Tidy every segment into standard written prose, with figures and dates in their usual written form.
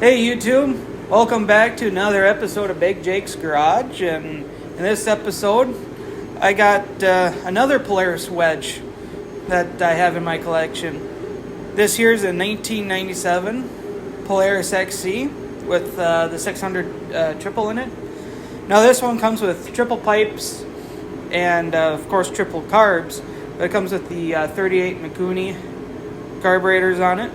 Hey YouTube, welcome back to another episode of Big Jake's Garage, and in this episode I got another Polaris wedge that I have in my collection. This here's a 1997 Polaris XC with the 600 triple in it. Now this one comes with triple pipes and of course triple carbs, but it comes with the 38 Mikuni carburetors on it.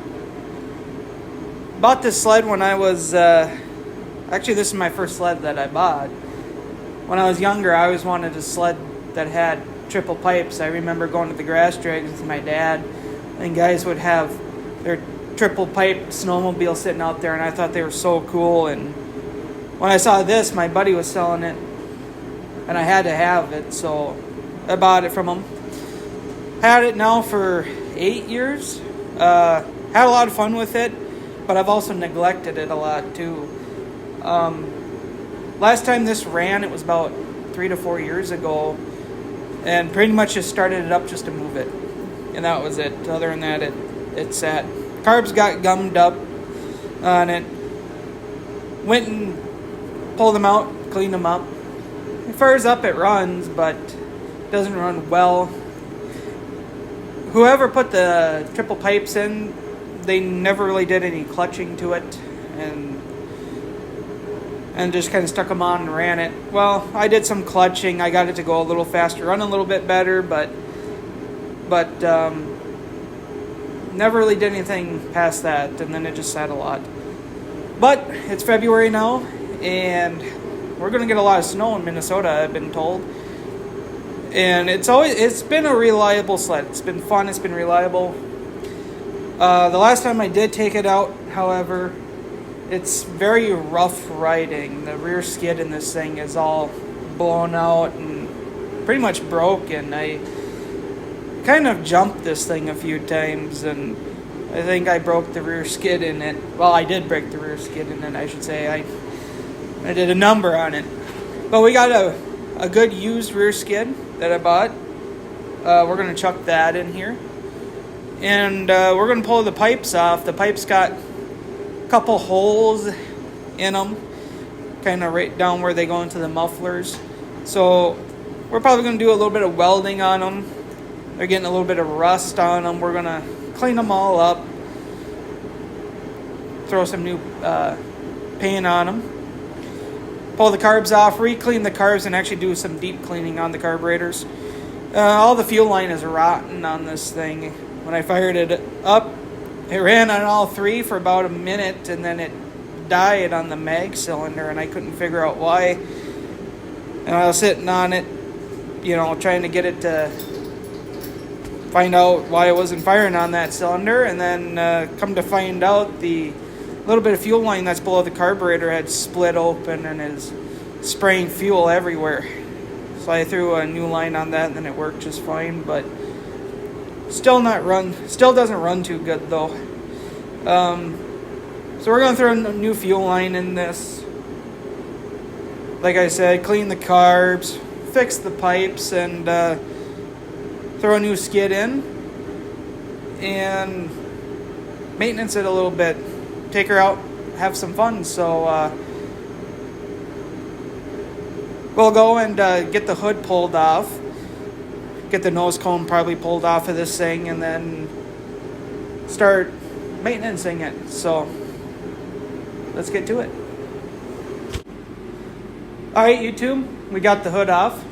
Bought this sled when I was, actually this is my first sled that I bought. When I was younger, I always wanted a sled that had triple pipes. I remember going to the grass drags with my dad, and guys would have their triple pipe snowmobile sitting out there, and I thought they were so cool. And when I saw this, my buddy was selling it, and I had to have it, so I bought it from him. Had it now for 8 years. Had a lot of fun with it, but I've also neglected it a lot too. Last time this ran, it was about 3 to 4 years ago, and pretty much just started it up just to move it, and that was it. Other than that, it sat. Carbs got gummed up on it. Went and pulled them out, cleaned them up. It fires up, it runs, but doesn't run well. Whoever put the triple pipes in, they never really did any clutching to it, and just kind of stuck them on and ran it. Well, I did some clutching. I got it to go a little faster, run a little bit better, but never really did anything past that, and then it just sat a lot. But it's February now, and we're going to get a lot of snow in Minnesota, I've been told. And it's been a reliable sled. It's been fun, it's been reliable. The last time I did take it out, however, it's very rough riding. The rear skid in this thing is all blown out and pretty much broken. I kind of jumped this thing a few times, and I think I broke the rear skid in it. Well, I did break the rear skid in it, I should say. I did a number on it. But we got a good used rear skid that I bought. We're going to chuck that in here. And we're going to pull the pipes off. The pipes got a couple holes in them, kind of right down where they go into the mufflers. So we're probably going to do a little bit of welding on them. They're getting a little bit of rust on them. We're going to clean them all up, throw some new paint on them, pull the carbs off, re-clean the carbs, and actually do some deep cleaning on the carburetors. All the fuel line is rotten on this thing. When I fired it up, it ran on all three for about a minute, and then it died on the mag cylinder, and I couldn't figure out why. And I was sitting on it, trying to get it to find out why it wasn't firing on that cylinder, and then come to find out the little bit of fuel line that's below the carburetor had split open and is spraying fuel everywhere. So I threw a new line on that, and then it worked just fine, but still doesn't run too good though. So we're going to throw a new fuel line in this. Like I said, clean the carbs, fix the pipes, and throw a new skid in, and maintenance it a little bit. Take her out, have some fun. So we'll go and get the hood pulled off. Get the nose cone probably pulled off of this thing, and then start maintaining it. So let's get to it. Alright YouTube, we got the hood off.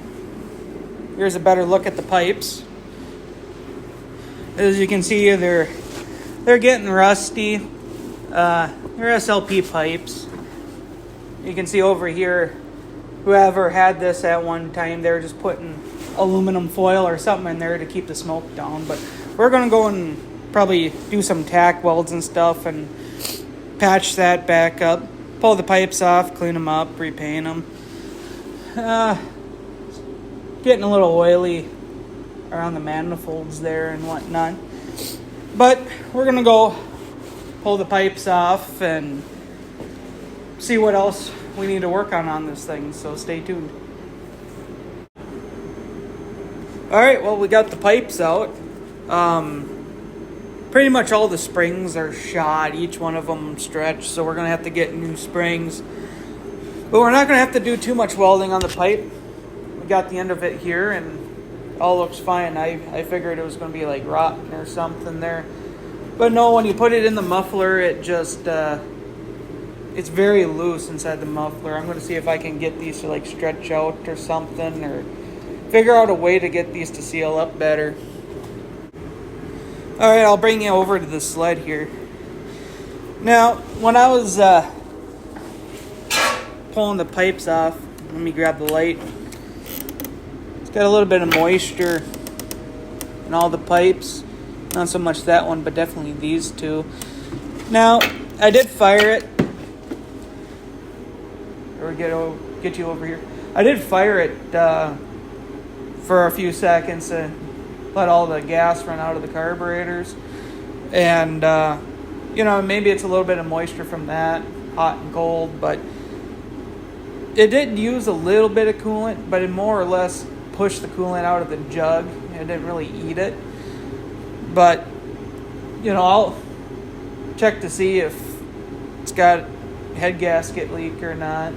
Here's a better look at the pipes. As you can see, they're getting rusty. They're SLP pipes. You can see over here, whoever had this at one time, they were just putting aluminum foil or something in there to keep the smoke down. But we're going to go and probably do some tack welds and stuff and patch that back up. Pull the pipes off, clean them up, repaint them. Getting a little oily around the manifolds there and whatnot. But we're going to go pull the pipes off and see what else we need to work on this thing. So stay tuned. Alright, well, we got the pipes out. pretty much all the springs are shot, each one of them stretched, so we're going to have to get new springs. But we're not going to have to do too much welding on the pipe. We got the end of it here, and all looks fine. I figured it was going to be like rotten or something there. But no, when you put it in the muffler, it just, it's very loose inside the muffler. I'm going to see if I can get these to like stretch out or something, or figure out a way to get these to seal up better. Alright, I'll bring you over to the sled here. Now, when I was pulling the pipes off, let me grab the light. It's got a little bit of moisture in all the pipes. Not so much that one, but definitely these two. Now, I did fire it. Or get you over here. I did fire it for a few seconds to let all the gas run out of the carburetors. And, maybe it's a little bit of moisture from that, hot and cold, but it did use a little bit of coolant, but it more or less pushed the coolant out of the jug. It didn't really eat it. But, I'll check to see if it's got head gasket leak or not.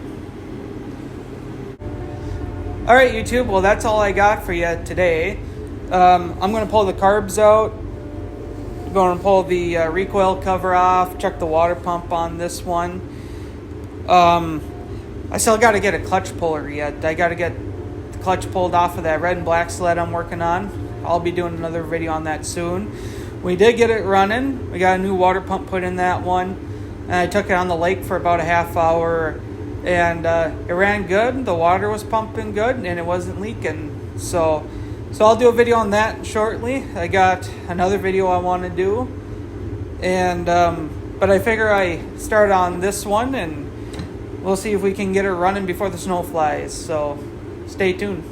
Alright, YouTube, well, that's all I got for you today. I'm going to pull the carbs out. I'm going to pull the recoil cover off, check the water pump on this one. I still got to get a clutch puller yet. I got to get the clutch pulled off of that red and black sled I'm working on. I'll be doing another video on that soon. We did get it running. We got a new water pump put in that one. And I took it on the lake for about a half hour. And it ran good. The water was pumping good and it wasn't leaking. So I'll do a video on that shortly. I got another video I want to do. And but I figure I start on this one and we'll see if we can get it running before the snow flies. So stay tuned.